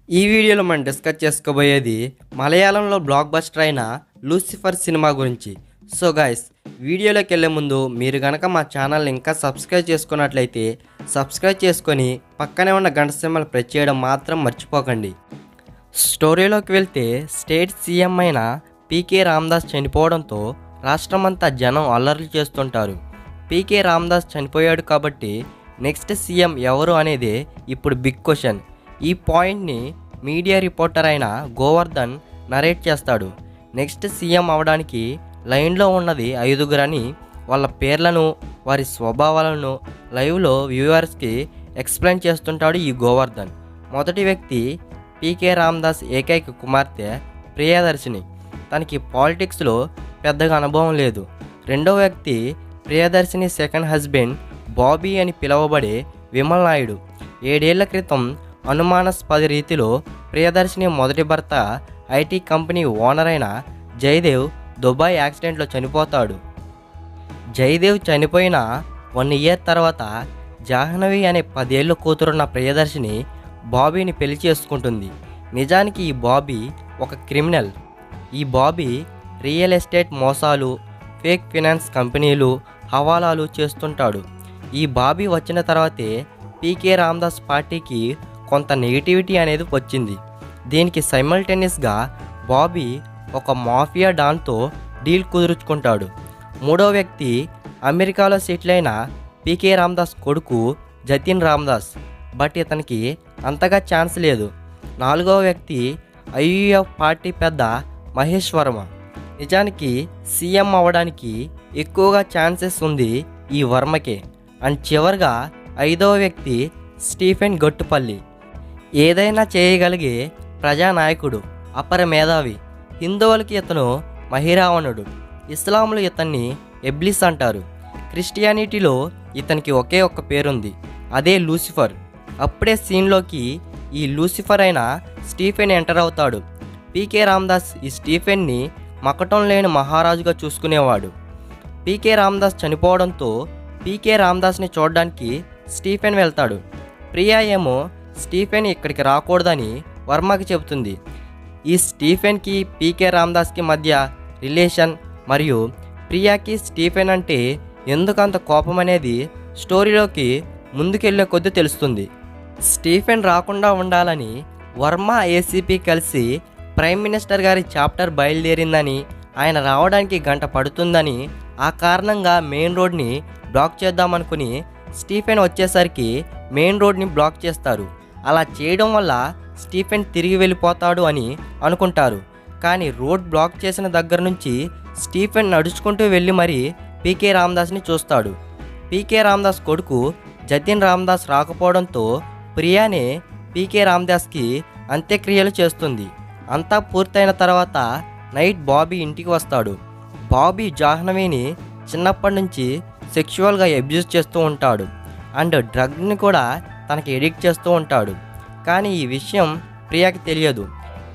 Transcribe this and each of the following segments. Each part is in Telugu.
ఈ వీడియోలో మనం డిస్కస్ చేసుకోబోయేది మలయాళంలో బ్లాక్ బస్టర్ అయిన లూసిఫర్ సినిమా గురించి. సో గైస్, వీడియోలోకి వెళ్ళే ముందు మీరు కనుక మా ఛానల్ని ఇంకా సబ్స్క్రైబ్ చేసుకున్నట్లయితే సబ్స్క్రైబ్ చేసుకొని పక్కనే ఉన్న గంట సింబల్ ప్రెస్ చేయడం మాత్రం మర్చిపోకండి. స్టోరీలోకి వెళ్తే స్టేట్ సీఎం అయిన పీకే రామదాస్ చనిపోవడంతో రాష్ట్రమంతా జనం అల్లర్లు చేస్తుంటారు. పీకే రామదాస్ చనిపోయాడు కాబట్టి నెక్స్ట్ సీఎం ఎవరు అనేది ఇప్పుడు బిగ్ క్వశ్చన్. ఈ పాయింట్ని మీడియా రిపోర్టర్ అయిన గోవర్ధన్ నరేట్ చేస్తాడు. నెక్స్ట్ సీఎం అవడానికి లైన్లో ఉన్నది 5 అని వాళ్ళ పేర్లను వారి స్వభావాలను లైవ్లో వ్యూవర్స్కి ఎక్స్ప్లెయిన్ చేస్తుంటాడు ఈ గోవర్ధన్. మొదటి వ్యక్తి పీకే రామదాస్ ఏకైక కుమార్తె ప్రియదర్శిని. తనకి పాలిటిక్స్లో పెద్దగా అనుభవం లేదు. రెండో వ్యక్తి ప్రియదర్శిని సెకండ్ హస్బెండ్ బాబీ అని పిలువబడే విమల్ నాయుడు. 7 ఏళ్ల క్రితం అనుమానాస్పద రీతిలో ప్రియదర్శిని మొదటి భర్త ఐటీ కంపెనీ ఓనర్ అయిన జయదేవ్ దుబాయ్ యాక్సిడెంట్లో చనిపోతాడు. జయదేవ్ చనిపోయిన 1 ఇయర్ తర్వాత జాహ్నవి అనే 10 ఏళ్ళ కూతురున్న ప్రియదర్శిని బాబీని పెళ్లి చేసుకుంటుంది. నిజానికి ఈ బాబీ ఒక క్రిమినల్. ఈ బాబీ రియల్ ఎస్టేట్ మోసాలు, ఫేక్ ఫినాన్స్ కంపెనీలు, హవాలాలు చేస్తుంటాడు. ఈ బాబీ వచ్చిన తర్వాతే పీకే రామదాస్ పార్టీకి కొంత నెగిటివిటీ అనేది వచ్చింది. దీనికి సైమల్టేనియస్గా బాబీ ఒక మాఫియా డాన్తో డీల్ కుదుర్చుకుంటాడు. మూడో వ్యక్తి అమెరికాలో సెటిల్ అయిన పీకే రామదాస్ కొడుకు జతిన్ రామదాస్. బట్ ఇతనికి అంతగా ఛాన్స్ లేదు. నాలుగో వ్యక్తి ఐయుఎఫ్ పార్టీ పెద్ద మహేష్ వర్మ. నిజానికి సీఎం అవ్వడానికి ఎక్కువగా ఛాన్సెస్ ఉంది ఈ వర్మకే. అండ్ చివరిగా 5వ వ్యక్తి స్టీఫెన్ గొట్టుపల్లి. ఏదైనా చేయగలిగే ప్రజానాయకుడు, అపర మేధావి. హిందువులకి ఇతను మహిరావణుడు, ఇస్లాంలో ఇతన్ని ఎబ్లిస్ అంటారు. క్రిస్టియానిటీలో ఇతనికి ఒకే ఒక్క పేరుంది, అదే లూసిఫర్. అప్పుడే సీన్లోకి ఈ లూసిఫర్ అయిన స్టీఫెన్ ఎంటర్ అవుతాడు. పీకే రామదాస్ ఈ స్టీఫెన్ని మకటం లేని మహారాజుగా చూసుకునేవాడు. పీకే రామదాస్ చనిపోవడంతో పీకే రామదాస్ని చూడడానికి స్టీఫెన్ వెళ్తాడు. ప్రియా ఏమో స్టీఫెన్ ఇక్కడికి రాకూడదని వర్మకి చెబుతుంది. ఈ స్టీఫెన్కి పీకే రామదాస్కి మధ్య రిలేషన్ మరియు ప్రియాకి స్టీఫెన్ అంటే ఎందుకంత కోపం అనేది స్టోరీలోకి ముందుకెళ్లే కొద్దీ తెలుస్తుంది. స్టీఫెన్ రాకుండా ఉండాలని వర్మ, ఏసీపీ కలిసి ప్రైమ్ మినిస్టర్ గారి చాప్టర్ బయలుదేరిందని, ఆయన రావడానికి 1 గంట పడుతుందని, ఆ కారణంగా మెయిన్ రోడ్ని బ్లాక్ చేద్దామనుకుని స్టీఫెన్ వచ్చేసరికి మెయిన్ రోడ్ని బ్లాక్ చేస్తారు. అలా చేయడం వల్ల స్టీఫెన్ తిరిగి వెళ్ళిపోతాడు అని అనుకుంటారు. కానీ రోడ్ బ్లాక్ చేసిన దగ్గర నుంచి స్టీఫెన్ నడుచుకుంటూ వెళ్ళి మరీ పీకే రామదాస్ని చూస్తాడు. పీకే రామదాస్ కొడుకు జతిన్ రామదాస్ రాకపోవడంతో ప్రియానే పీకే రామదాస్కి అంత్యక్రియలు చేస్తుంది. అంతా పూర్తయిన తర్వాత నైట్ బాబీ ఇంటికి వస్తాడు. బాబీ జాహ్నవిని చిన్నప్పటి నుంచి సెక్షువల్గా అబ్యూజ్ చేస్తూ ఉంటాడు అండ్ డ్రగ్ని కూడా తనకి ఎడిక్ట్ చేస్తూ ఉంటాడు. కానీ ఈ విషయం ప్రియాకి తెలియదు.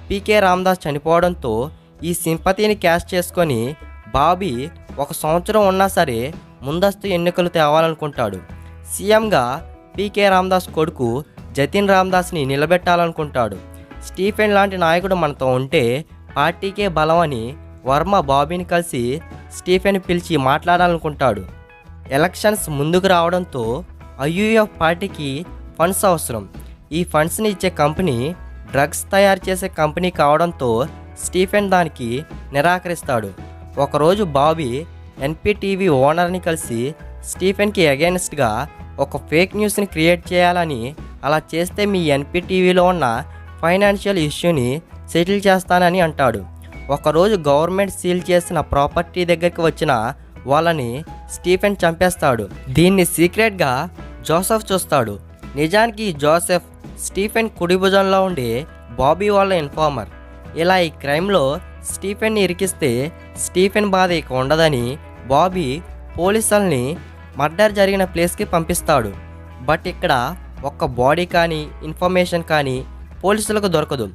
పీకే రామదాస్ చనిపోవడంతో ఈ సింపతిని క్యాష్ చేసుకొని బాబీ 1 సంవత్సరం ఉన్నా సరే ముందస్తు ఎన్నికలు తేవాలనుకుంటాడు. సీఎంగా పీకే రామదాస్ కొడుకు జతిన్ రామదాస్ని నిలబెట్టాలనుకుంటాడు. స్టీఫెన్ లాంటి నాయకుడు మనతో ఉంటే పార్టీకే బలం అని వర్మ బాబీని కలిసి స్టీఫెన్ పిలిచి మాట్లాడాలనుకుంటాడు. ఎలక్షన్స్ ముందుకు రావడంతో ఐయుఎఫ్ పార్టీకి ఫండ్స్ అవసరం. ఈ ఫండ్స్ని ఇచ్చే కంపెనీ డ్రగ్స్ తయారు చేసే కంపెనీ కావడంతో స్టీఫెన్ దానికి నిరాకరిస్తాడు. ఒకరోజు బాబీ ఎన్పీటీవీ ఓనర్ని కలిసి స్టీఫెన్కి అగైనెస్ట్గా ఒక ఫేక్ న్యూస్ని క్రియేట్ చేయాలని, అలా చేస్తే మీ ఎన్పీటీవీలో ఉన్న ఫైనాన్షియల్ ఇష్యూని సెటిల్ చేస్తానని అంటాడు. ఒకరోజు గవర్నమెంట్ సీల్ చేసిన ప్రాపర్టీ దగ్గరికి వచ్చిన వాళ్ళని స్టీఫెన్ చంపేస్తాడు. దీన్ని సీక్రెట్గా జోసెఫ్ చూస్తాడు. నిజానికి జోసెఫ్ స్టీఫెన్ కుడి భుజంలో ఉండే బాబీ వాళ్ళ ఇన్ఫార్మర్. ఇలా ఈ క్రైమ్లో స్టీఫెన్ని ఇరికిస్తే స్టీఫెన్ బాధ ఇక ఉండదని బాబీ పోలీసుల్ని మర్డర్ జరిగిన ప్లేస్కి పంపిస్తాడు. బట్ ఇక్కడ ఒక్క బాడీ కానీ ఇన్ఫర్మేషన్ కానీ పోలీసులకు దొరకదు.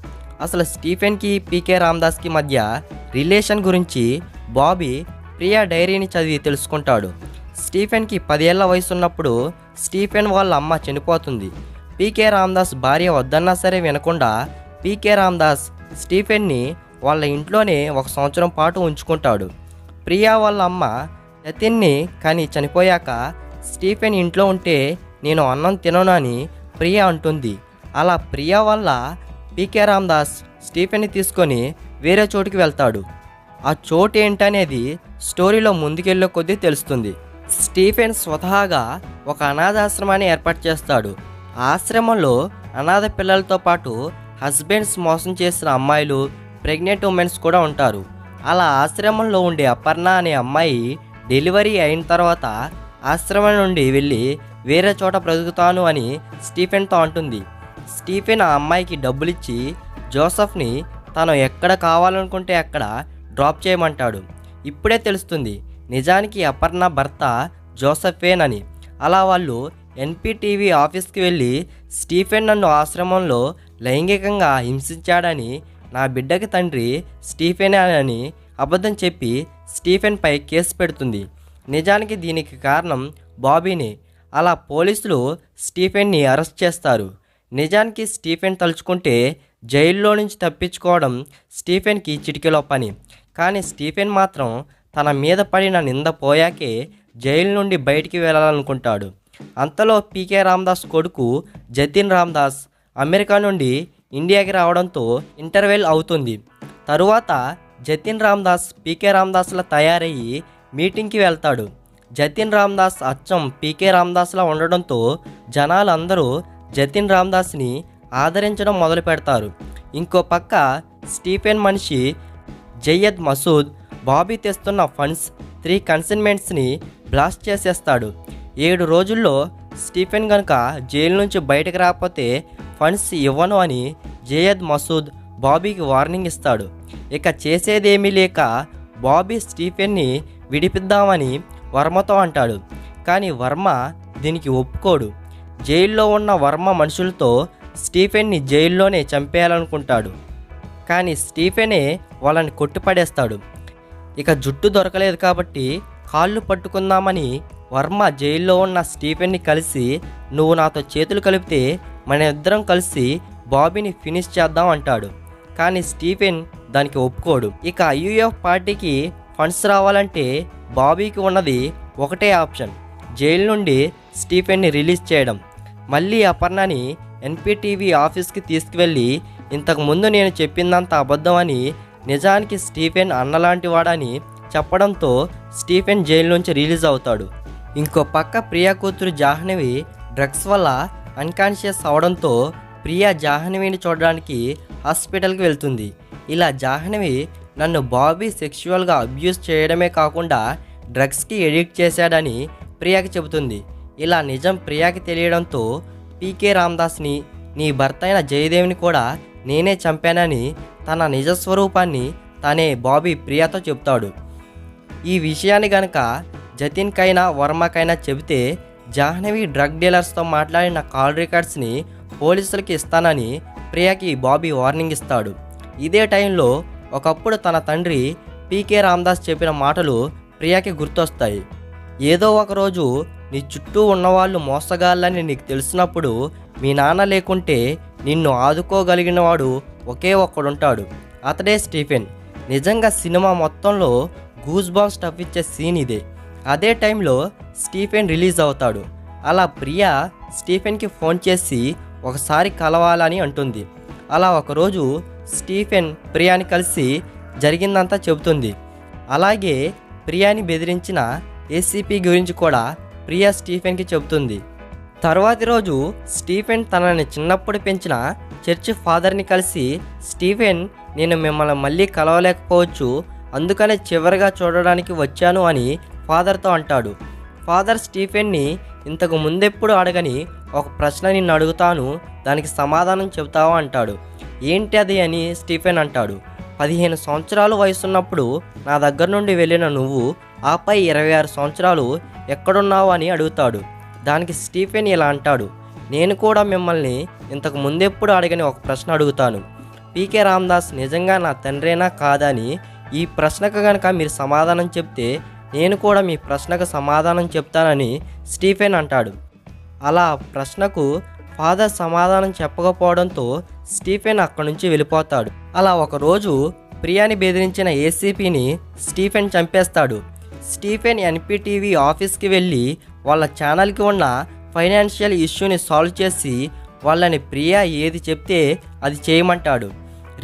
అసలు స్టీఫెన్కి పీకే రామదాస్కి మధ్య రిలేషన్ గురించి బాబీ ప్రియా డైరీని చదివి తెలుసుకుంటాడు. స్టీఫెన్కి 10 ఏళ్ల వయసు ఉన్నప్పుడు స్టీఫెన్ వాళ్ళ అమ్మ చనిపోతుంది. పీకే రామదాస్ భార్య వద్దన్నా సరే వినకుండా పీకే రామదాస్ స్టీఫెన్ని వాళ్ళ ఇంట్లోనే 1 సంవత్సరం పాటు ఉంచుకుంటాడు. ప్రియా వాళ్ళ అమ్మ యతిన్ని కానీ చనిపోయాక స్టీఫెన్ ఇంట్లో ఉంటే నేను అన్నం తినను అని ప్రియా అంటుంది. అలా ప్రియా వల్ల పీకే రామదాస్ స్టీఫెన్ని తీసుకొని వేరే చోటుకి వెళ్తాడు. ఆ చోటు ఏంటనేది స్టోరీలో ముందుకెళ్ళే కొద్దీ తెలుస్తుంది. స్టీఫెన్ స్వతహాగా ఒక అనాథాశ్రమాన్ని ఏర్పాటు చేస్తాడు. ఆ ఆశ్రమంలో అనాథ పిల్లలతో పాటు హస్బెండ్స్ మోసం చేసిన అమ్మాయిలు, ప్రెగ్నెంట్ ఉమెన్స్ కూడా ఉంటారు. అలా ఆశ్రమంలో ఉండే అపర్ణ అనే అమ్మాయి డెలివరీ అయిన తర్వాత ఆశ్రమం నుండి వెళ్ళి వేరే చోట బ్రతుకుతాను అని స్టీఫెన్తో అంటుంది. స్టీఫెన్ ఆ అమ్మాయికి డబ్బులిచ్చి జోసెఫ్ని తను ఎక్కడ కావాలనుకుంటే అక్కడ డ్రాప్ చేయమంటాడు. ఇప్పుడే తెలుస్తుంది నిజానికి అపర్ణ భర్త జోసెఫేనని. అలా వాళ్ళు ఎన్పీటీవీ ఆఫీస్కి వెళ్ళి స్టీఫెన్ నన్ను ఆశ్రమంలో లైంగికంగా హింసించాడని, నా బిడ్డకి తండ్రి స్టీఫెనే అని అబద్ధం చెప్పి స్టీఫెన్పై కేసు పెడుతుంది. నిజానికి దీనికి కారణం బాబీనే. అలా పోలీసులు స్టీఫెన్ని అరెస్ట్ చేస్తారు. నిజానికి స్టీఫెన్ తలుచుకుంటే జైల్లో నుంచి తప్పించుకోవడం స్టీఫెన్కి చిటికెలో పని. కానీ స్టీఫెన్ మాత్రం తన మీద పడిన నింద పోయాకే జైలు నుండి బయటికి వెళ్ళాలనుకుంటాడు. అంతలో పీకే రామదాస్ కొడుకు జతిన్ రామదాస్ అమెరికా నుండి ఇండియాకి రావడంతో ఇంటర్వెల్ అవుతుంది. తరువాత జతిన్ రామదాస్ పీకే రామదాస్లా తయారయ్యి మీటింగ్కి వెళ్తాడు. జతిన్ రామదాస్ అచ్చం పీకే రామదాస్లా ఉండడంతో జనాలు అందరూ జతిన్ రామదాస్ని ఆదరించడం మొదలు పెడతారు. ఇంకో పక్క స్టీఫెన్ మనిషి జయ్యద్ మసూద్ బాబీ తెస్తున్న ఫండ్స్ 3 కన్సైన్మెంట్స్ని బ్లాస్ట్ చేసేస్తాడు. 7 రోజుల్లో స్టీఫెన్ గనుక జైలు నుంచి బయటకు రాకపోతే ఫండ్స్ ఇవ్వను అని జయ్యద్ మసూద్ బాబీకి వార్నింగ్ ఇస్తాడు. ఇక చేసేదేమీ లేక బాబీ స్టీఫెన్ని విడిపిద్దామని వర్మతో అంటాడు. కానీ వర్మ దీనికి ఒప్పుకోడు. జైల్లో ఉన్న వర్మ మనుషులతో స్టీఫెన్ని జైల్లోనే చంపేయాలనుకుంటాడు. కానీ స్టీఫెనే వాళ్ళని కొట్టిపడేస్తాడు. ఇక జుట్టు దొరకలేదు కాబట్టి కాళ్ళు పట్టుకుందామని వర్మ జైల్లో ఉన్న స్టీఫెన్ని కలిసి, నువ్వు నాతో చేతులు కలిపితే మన ఇద్దరం కలిసి బాబీని ఫినిష్ చేద్దాం అంటాడు. కానీ స్టీఫెన్ దానికి ఒప్పుకోడు. ఇక ఐయుఎఫ్ పార్టీకి ఫండ్స్ రావాలంటే బాబీకి ఉన్నది ఒకటే ఆప్షన్, జైలు నుండి స్టీఫెన్ని రిలీజ్ చేయడం. మళ్ళీ అపర్ణని ఎన్పీటీవీ ఆఫీస్కి తీసుకువెళ్ళి ఇంతకుముందు నేను చెప్పిందంత అబద్ధం అని, నిజానికి స్టీఫెన్ అన్నలాంటి వాడని చెప్పడంతో స్టీఫెన్ జైలు నుంచి రిలీజ్ అవుతాడు. ఇంకో పక్క ప్రియా కూతురు జాహ్నవి డ్రగ్స్ వల్ల అన్కాన్షియస్ అవడంతో ప్రియా జాహ్నవిని చూడడానికి హాస్పిటల్కి వెళ్తుంది. ఇలా జాహ్నవి నన్ను బాబీ సెక్షువల్గా అబ్యూస్ చేయడమే కాకుండా డ్రగ్స్కి ఎడిక్ట్ చేశాడని ప్రియాకి చెబుతుంది. ఇలా నిజం ప్రియాకి తెలియడంతో పీకే రామదాస్ని, నీ భర్త అయిన జయదేవ్ని కూడా నేనే చంపానని తన నిజస్వరూపాన్ని తానే బాబీ ప్రియాతో చెబుతాడు. ఈ విషయాన్ని గనక జతిన్కైనా వర్మకైనా చెబితే జాహ్నవి డ్రగ్ డీలర్స్తో మాట్లాడిన కాల్ రికార్డ్స్ని పోలీసులకి ఇస్తానని ప్రియాకి బాబీ వార్నింగ్ ఇస్తాడు. ఇదే టైంలో ఒకప్పుడు తన తండ్రి పీకే రామదాస్ చెప్పిన మాటలు ప్రియాకి గుర్తొస్తాయి. ఏదో ఒకరోజు నీ చుట్టూ ఉన్నవాళ్ళు మోసగాళ్ళని నీకు తెలిసినప్పుడు మీ నాన్న లేకుంటే నిన్ను ఆదుకోగలిగిన వాడు ఒకే ఒక్కడుంటాడు, అతడే స్టీఫెన్. నిజంగా సినిమా మొత్తంలో గూస్ బాంబ్స్ స్టఫ్ ఇచ్చే సీన్ ఇదే. అదే టైంలో స్టీఫెన్ రిలీజ్ అవుతాడు. అలా ప్రియా స్టీఫెన్కి ఫోన్ చేసి ఒకసారి కలవాలని అంటుంది. అలా ఒకరోజు స్టీఫెన్ ప్రియాని కలిసి జరిగిందంతా చెబుతుంది. అలాగే ప్రియాని బెదిరించిన ఏసీపీ గురించి కూడా ప్రియా స్టీఫెన్కి చెబుతుంది. తర్వాతి రోజు స్టీఫెన్ తనని చిన్నప్పుడు పెంచిన చర్చి ఫాదర్ని కలిసి, స్టీఫెన్ నేను మిమ్మల్ని మళ్ళీ కలవలేకపోవచ్చు, అందుకనే చివరిగా చూడడానికి వచ్చాను అని ఫాదర్తో అంటాడు. ఫాదర్ స్టీఫెన్ని ఇంతకు ముందెప్పుడు అడగని ఒక ప్రశ్న నిన్ను అడుగుతాను, దానికి సమాధానం చెబుతావా అంటాడు. ఏంటి అది అని స్టీఫెన్ అంటాడు. 15 సంవత్సరాలు వయసున్నప్పుడు నా దగ్గర నుండి వెళ్ళిన నువ్వు ఆపై 26 సంవత్సరాలు ఎక్కడున్నావు అని అడుగుతాడు. దానికి స్టీఫెన్ ఇలా అంటాడు, నేను కూడా మిమ్మల్ని ఇంతకు ముందెప్పుడు అడగని ఒక ప్రశ్న అడుగుతాను, పీకే రామదాస్ నిజంగా నా తండ్రేనా కాదని. ఈ ప్రశ్నకు కనుక మీరు సమాధానం చెప్తే నేను కూడా మీ ప్రశ్నకు సమాధానం చెప్తానని స్టీఫెన్ అంటాడు. అలా ప్రశ్నకు ఫాదర్ సమాధానం చెప్పకపోవడంతో స్టీఫెన్ అక్కడి నుంచి వెళ్ళిపోతాడు. అలా ఒకరోజు ప్రియాని బెదిరించిన ఏసీపీని స్టీఫెన్ చంపేస్తాడు. స్టీఫెన్ ఎన్పీటీవీ ఆఫీస్కి వెళ్ళి వాళ్ళ ఛానల్కి ఉన్న ఫైనాన్షియల్ ఇష్యూని సాల్వ్ చేసి వాళ్ళని ప్రియా ఏది చెప్తే అది చేయమంటాడు.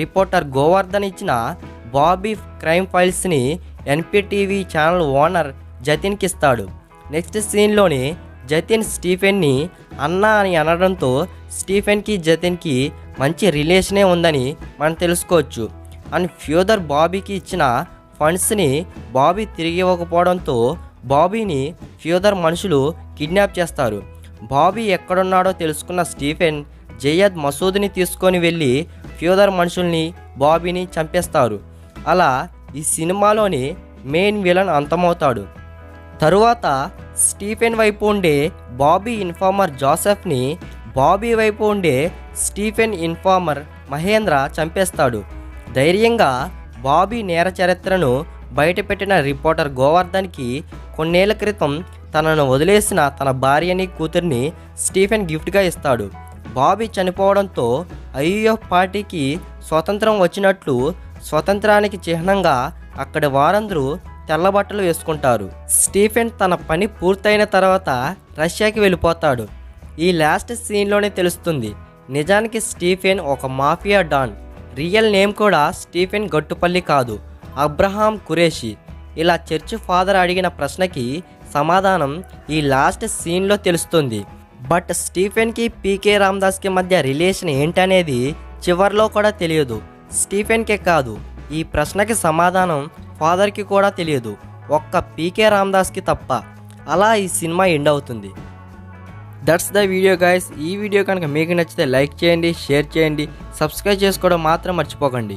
రిపోర్టర్ గోవర్ధన్ ఇచ్చిన బాబీ క్రైమ్ ఫైల్స్ని ఎన్పీటీవీ ఛానల్ ఓనర్ జతిన్కి ఇస్తాడు. నెక్స్ట్ సీన్లోని జతిన్ స్టీఫెన్ని అన్న అని అనడంతో స్టీఫెన్కి జతిన్కి మంచి రిలేషనే ఉందని మనం తెలుసుకోవచ్చు. అండ్ ఫ్యూదర్ బాబీకి ఇచ్చిన ఫండ్స్ని బాబీ తిరిగి ఇవ్వకపోవడంతో బాబీని ఫ్యూదర్ మనుషులు కిడ్నాప్ చేస్తారు. బాబీ ఎక్కడున్నాడో తెలుసుకున్న స్టీఫెన్ జయద్ మసూద్ని తీసుకొని వెళ్ళి ఫ్యూదర్ మనుషుల్ని బాబీని చంపేస్తారు. అలా ఈ సినిమాలోని మెయిన్ విలన్ అంతమవుతాడు. తరువాత స్టీఫెన్ వైపు ఉండే బాబీ ఇన్ఫార్మర్ జోసెఫ్ని బాబీ వైపు ఉండే స్టీఫెన్ ఇన్ఫార్మర్ మహేంద్ర చంపేస్తాడు. ధైర్యంగా బాబీ నేర చరిత్రను బయటపెట్టిన రిపోర్టర్ గోవర్ధన్కి కొన్నేళ్ల క్రితం తనను వదిలేసిన తన భార్యని కూతుర్ని స్టీఫెన్ గిఫ్ట్గా ఇస్తాడు. బాబీ చనిపోవడంతో ఐయుఎఫ్ పార్టీకి స్వతంత్రం వచ్చినట్లు స్వతంత్రానికి చిహ్నంగా అక్కడి వారందరూ తెల్లబట్టలు వేసుకుంటారు. స్టీఫెన్ తన పని పూర్తయిన తర్వాత రష్యాకి వెళ్ళిపోతాడు. ఈ లాస్ట్ సీన్లోనే తెలుస్తుంది నిజానికి స్టీఫెన్ ఒక మాఫియా డాన్. రియల్ నేమ్ కూడా స్టీఫెన్ గట్టుపల్లి కాదు, అబ్రహాం ఖురేషి. ఇలా చర్చ్ ఫాదర్ అడిగిన ప్రశ్నకి సమాధానం ఈ లాస్ట్ సీన్లో తెలుస్తుంది. బట్ స్టీఫెన్కి పీకే రామదాస్కి మధ్య రిలేషన్ ఏంటనేది చివర్లో కూడా తెలియదు. స్టీఫెన్కే కాదు, ఈ ప్రశ్నకి సమాధానం ఫాదర్కి కూడా తెలియదు, ఒక్క పీకే రామదాస్కి తప్ప. అలా ఈ సినిమా ఎండ్ అవుతుంది. That's the video guys. ఈ వీడియో కనుక మీకు నచ్చితే లైక్ చేయండి, షేర్ చేయండి, సబ్స్క్రైబ్ చేసుకోవడం మాత్రం మర్చిపోకండి.